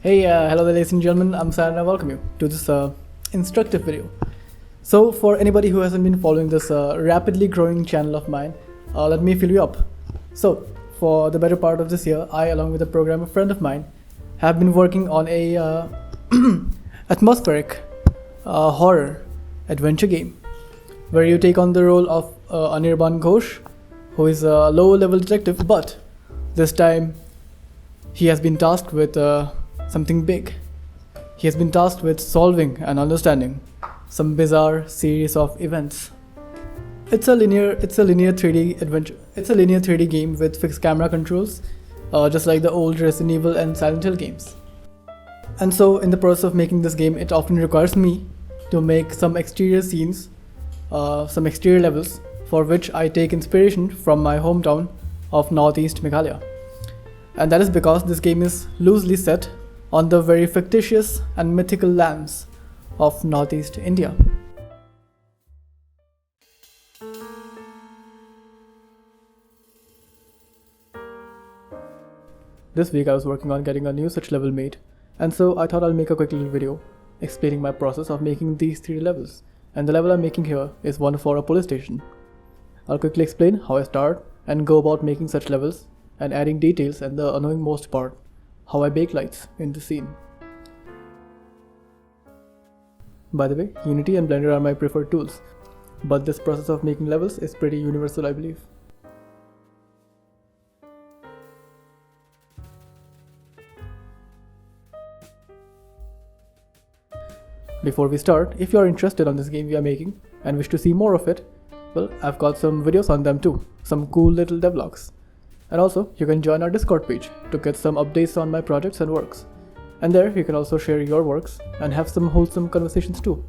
Hello there, ladies and gentlemen. I'm Sam and I welcome you to this instructive video. So, for anybody who hasn't been following this rapidly growing channel of mine, let me fill you up. So, for the better part of this year, I, along with a programmer friend of mine, have been working on a atmospheric horror adventure game where you take on the role of Anirban Ghosh, who is a low-level detective, but this time he has been tasked with something big. He has been tasked with solving and understanding some bizarre series of events. It's a linear 3D adventure. It's a linear 3D game with fixed camera controls, just like the old Resident Evil and Silent Hill games. And so, in the process of making this game, it often requires me to make some exterior scenes, some exterior levels, for which I take inspiration from my hometown of Northeast Meghalaya. And that is because this game is loosely set on the very fictitious and mythical lands of Northeast India. This week I was working on getting a new such level made, and so I thought I'll make a quick little video explaining my process of making these 3 levels. And the level I'm making here is one for a police station. I'll quickly explain how I start and go about making such levels and adding details, and the annoying most part, how I bake lights in the scene. By the way, Unity and Blender are my preferred tools, but this process of making levels is pretty universal, I believe. Before we start, if you are interested on this game we are making and wish to see more of it, well, I've got some videos on them too, some cool little devlogs. And also, you can join our Discord page to get some updates on my projects and works. And there, you can also share your works and have some wholesome conversations too.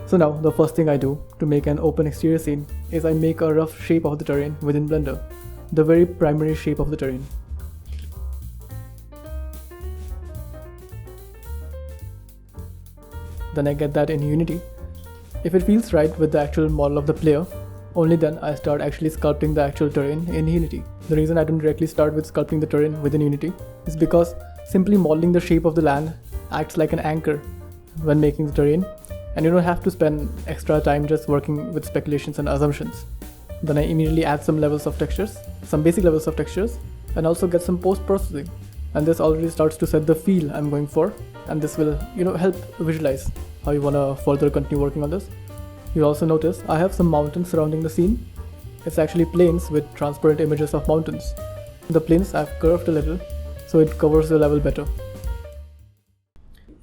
So now, the first thing I do to make an open exterior scene is I make a rough shape of the terrain within Blender, the very primary shape of the terrain. Then I get that in Unity. If it feels right with the actual model of the player, only then I start actually sculpting the actual terrain in Unity. The reason I don't directly start with sculpting the terrain within Unity is because simply modeling the shape of the land acts like an anchor when making the terrain, and you don't have to spend extra time just working with speculations and assumptions. Then I immediately add some levels of textures, some basic levels of textures, and also get some post-processing. And this already starts to set the feel I'm going for, and this will, help visualize how you want to further continue working on this. You'll also notice I have some mountains surrounding the scene. It's actually plains with transparent images of mountains. The plains I've curved a little, so it covers the level better.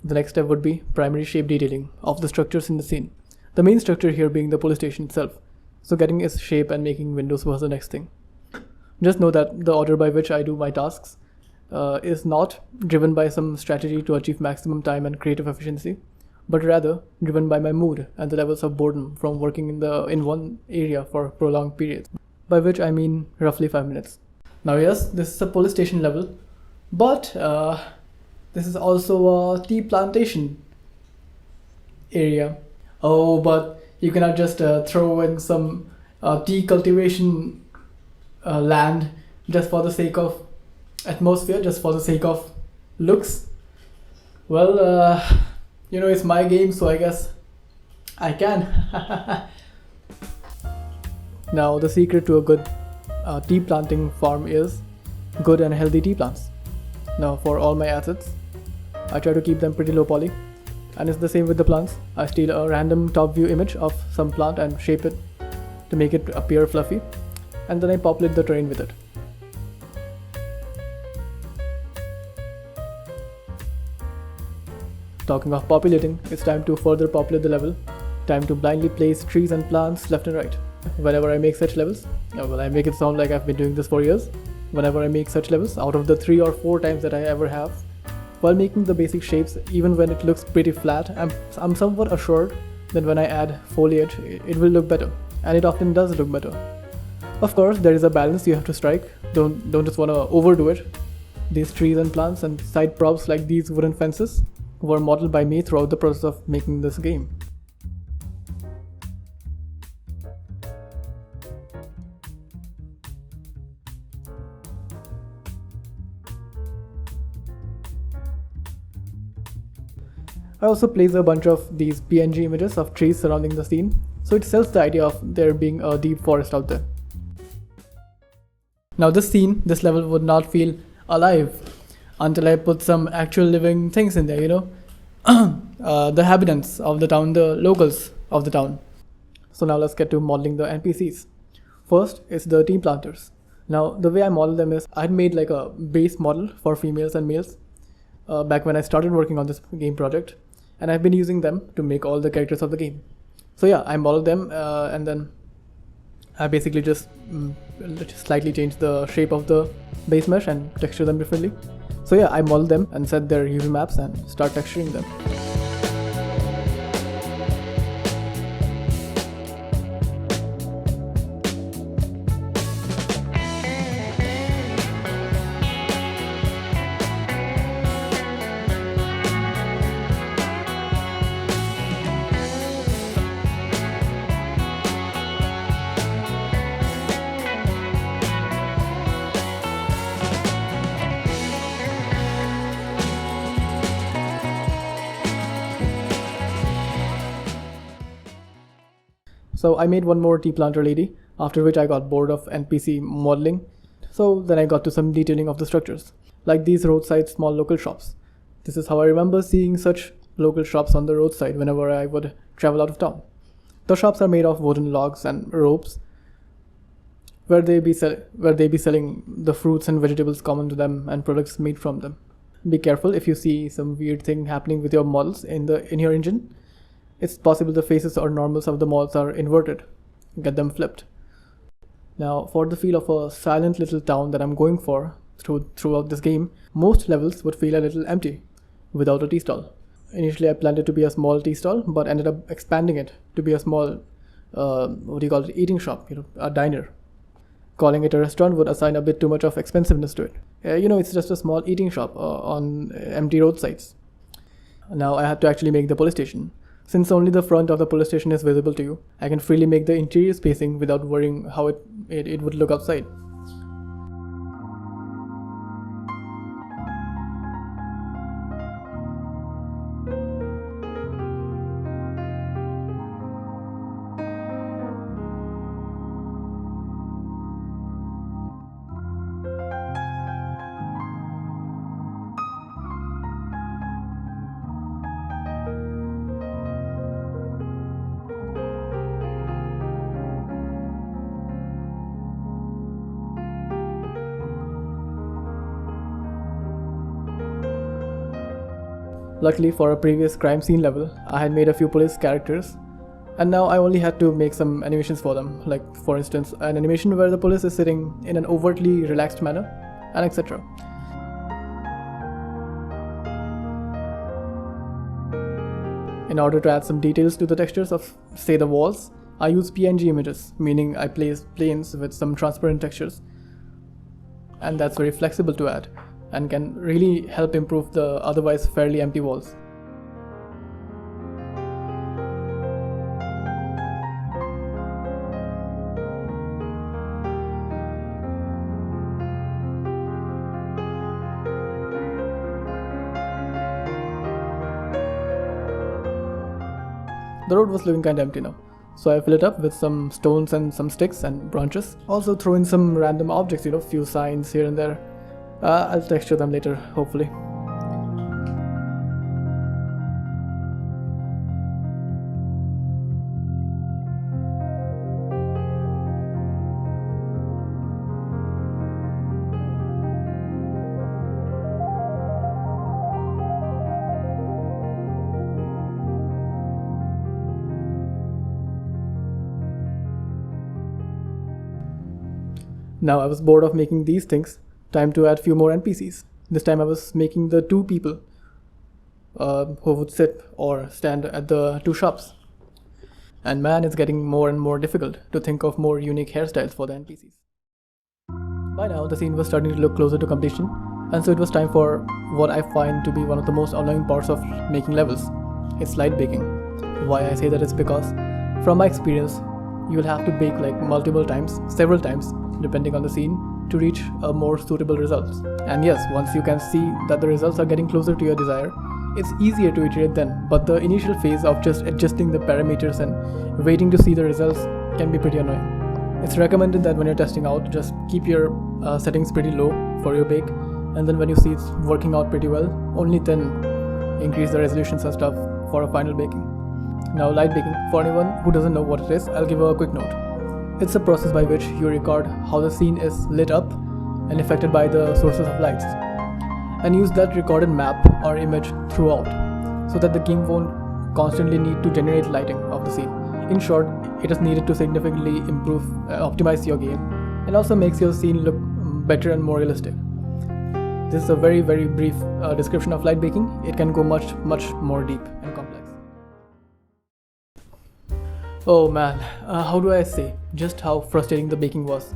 The next step would be primary shape detailing of the structures in the scene. The main structure here being the police station itself. So getting its shape and making windows was the next thing. Just know that the order by which I do my tasks is not driven by some strategy to achieve maximum time and creative efficiency, but rather driven by my mood and the levels of boredom from working in one area for prolonged periods, by which I mean roughly 5 minutes. Now yes, this is a police station level, but this is also a tea plantation area. Oh, but you cannot just throw in some tea cultivation land just for the sake of atmosphere, just for the sake of looks. Well, it's my game, so I guess I can. Now, the secret to a good tea planting farm is good and healthy tea plants. Now, for all my assets, I try to keep them pretty low poly, and it's the same with the plants. I steal a random top view image of some plant and shape it to make it appear fluffy, and then I populate the terrain with it. Talking of populating, it's time to further populate the level. Time to blindly place trees and plants left and right. Whenever I make such levels, I make it sound like I've been doing this for years. Whenever I make such levels, out of the 3 or 4 times that I ever have, while making the basic shapes, even when it looks pretty flat, I'm somewhat assured that when I add foliage, it will look better. And it often does look better. Of course, there is a balance you have to strike. Don't just want to overdo it. These trees and plants and side props like these wooden fences were modeled by me throughout the process of making this game. I also place a bunch of these PNG images of trees surrounding the scene, so it sells the idea of there being a deep forest out there. Now this level would not feel alive until I put some actual living things in there, the inhabitants of the town, the locals of the town. So now let's get to modeling the NPCs. First is the team planters. Now the way I model them is I had made like a base model for females and males back when I started working on this game project, and I've been using them to make all the characters of the game. So yeah, I modeled them and then I basically just slightly changed the shape of the base mesh and texture them differently. So yeah, I modeled them and set their UV maps and start texturing them. So I made one more tea planter lady, after which I got bored of NPC modeling. So then I got to some detailing of the structures, like these roadside small local shops. This is how I remember seeing such local shops on the roadside whenever I would travel out of town. The shops are made of wooden logs and ropes, where they be selling the fruits and vegetables common to them and products made from them. Be careful if you see some weird thing happening with your models in your engine. It's possible the faces or normals of the models are inverted. Get them flipped. Now, for the feel of a silent little town that I'm going for throughout this game, most levels would feel a little empty, without a tea stall. Initially, I planned it to be a small tea stall, but ended up expanding it to be a small, eating shop, a diner. Calling it a restaurant would assign a bit too much of expensiveness to it. It's just a small eating shop on empty roadsides. Now, I had to actually make the police station. Since only the front of the police station is visible to you, I can freely make the interior spacing without worrying how it would look outside. Luckily for a previous crime scene level, I had made a few police characters, and now I only had to make some animations for them, like for instance an animation where the police is sitting in an overtly relaxed manner, and etc. In order to add some details to the textures of, say, the walls, I use PNG images, meaning I place planes with some transparent textures, and that's very flexible to add and can really help improve the otherwise fairly empty walls. The road was looking kinda empty now, so I fill it up with some stones and some sticks and branches. Also throw in some random objects, few signs here and there. I'll texture them later, hopefully. Now I was bored of making these things. Time to add few more NPCs. This time I was making the two people who would sit or stand at the two shops. And man, it's getting more and more difficult to think of more unique hairstyles for the NPCs. By now, the scene was starting to look closer to completion, and so it was time for what I find to be one of the most annoying parts of making levels. It's light baking. Why I say that is because, from my experience, you will have to bake like several times, depending on the scene, to reach a more suitable results. And yes, once you can see that the results are getting closer to your desire, it's easier to iterate then, but the initial phase of just adjusting the parameters and waiting to see the results can be pretty annoying. It's recommended that when you're testing out, just keep your settings pretty low for your bake, and then when you see it's working out pretty well, only then increase the resolutions and stuff for a final baking. Now, light baking, for anyone who doesn't know what it is, I'll give a quick note. It's a process by which you record how the scene is lit up and affected by the sources of lights, and use that recorded map or image throughout, so that the game won't constantly need to generate lighting of the scene. In short, it is needed to significantly optimize your game, and also makes your scene look better and more realistic. This is a very brief description of light baking. It can go much more deep and complex. Oh man, how do I say just how frustrating the baking was.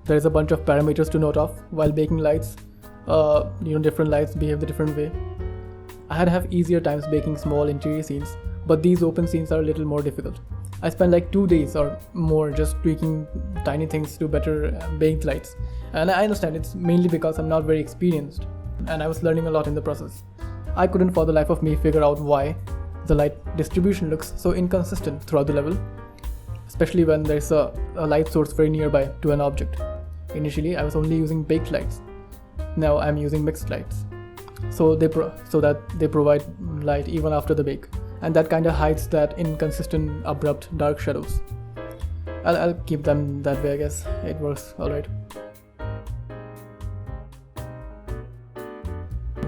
There is a bunch of parameters to note off while baking lights. Different lights behave the different way. I had to have easier times baking small interior scenes, but these open scenes are a little more difficult. I spent like 2 days or more just tweaking tiny things to better baked lights, and I understand it's mainly because I'm not very experienced and I was learning a lot in the process. I couldn't for the life of me figure out why the light distribution looks so inconsistent throughout the level, especially when there's a light source very nearby to an object. Initially, I was only using baked lights. Now I'm using mixed lights, so that they provide light even after the bake, and that kind of hides that inconsistent, abrupt, dark shadows. I'll keep them that way, I guess. It works alright.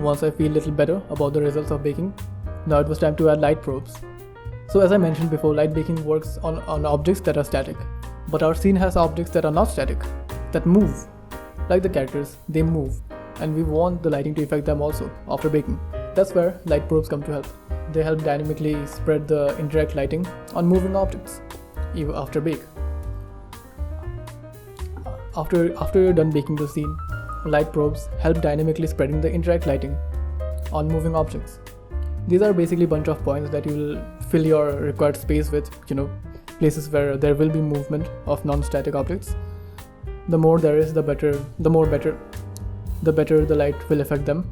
Once I feel a little better about the results of baking, now it was time to add light probes. So as I mentioned before, light baking works on objects that are static, but our scene has objects that are not static, that move. Like the characters, they move, and we want the lighting to affect them also after baking. That's where light probes come to help. They help dynamically spread the indirect lighting on moving objects, even after bake. After you're done baking the scene, light probes help dynamically spreading the indirect lighting on moving objects. These are basically a bunch of points that you will fill your required space with, places where there will be movement of non-static objects. The more there is, the better the light will affect them.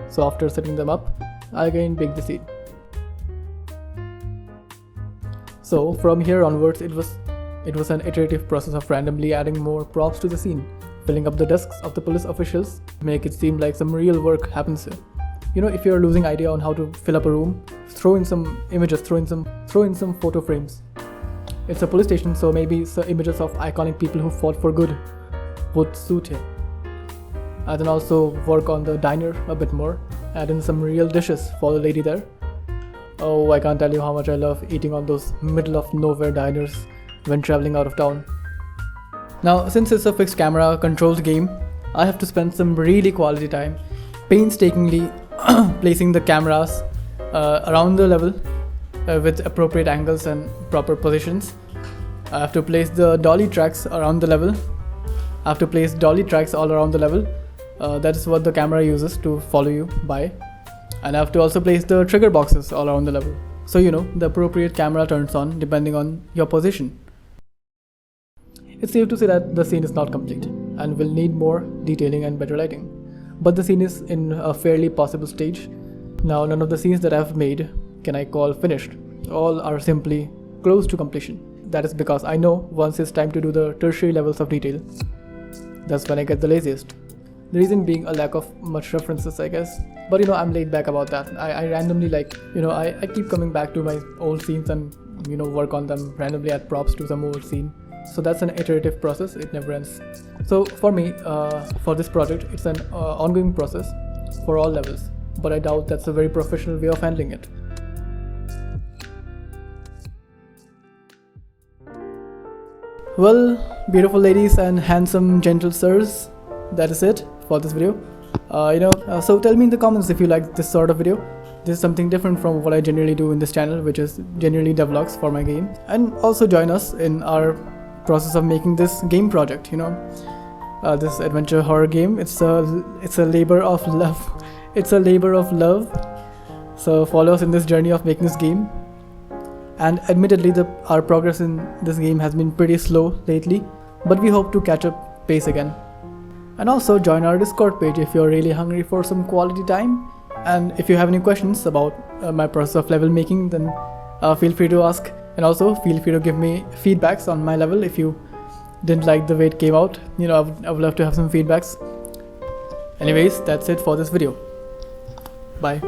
So after setting them up, I again bake the scene. So from here onwards, it was an iterative process of randomly adding more props to the scene, filling up the desks of the police officials, make it seem like some real work happens here. If you're losing idea on how to fill up a room, throw in some images, throw in some photo frames. It's a police station, so maybe some images of iconic people who fought for good would suit him. And then also work on the diner a bit more, add in some real dishes for the lady there. Oh, I can't tell you how much I love eating on those middle of nowhere diners when traveling out of town. Now, since it's a fixed camera controlled game, I have to spend some really quality time painstakingly placing the cameras around the level with appropriate angles and proper positions. I have to place the dolly tracks around the level. I have to place dolly tracks all around the level. That is what the camera uses to follow you by. And I have to also place the trigger boxes all around the level, so the appropriate camera turns on depending on your position. It's safe to say that the scene is not complete and will need more detailing and better lighting, but the scene is in a fairly possible stage. Now, none of the scenes that I've made can I call finished. All are simply close to completion. That is because I know once it's time to do the tertiary levels of detail, that's when I get the laziest. The reason being a lack of much references, I guess. But I'm laid back about that. I randomly I keep coming back to my old scenes and work on them, randomly add props to some old scene. So that's an iterative process, it never ends. So for me, for this project, it's an ongoing process for all levels, but I doubt that's a very professional way of handling it. Well, beautiful ladies and handsome gentle sirs, that is it for this video. So tell me in the comments if you like this sort of video. This is something different from what I generally do in this channel, which is generally devlogs for my game. And also join us in our process of making this game project. This adventure horror game. It's a labor of love. It's a labor of love. So follow us in this journey of making this game. And admittedly, our progress in this game has been pretty slow lately, but we hope to catch up pace again. And also join our Discord page if you're really hungry for some quality time And if you have any questions about my process of level making, then feel free to ask, and also feel free to give me feedbacks on my level. If you didn't like the way it came out, I would love to have some feedbacks. Anyways, that's it for this video. Bye.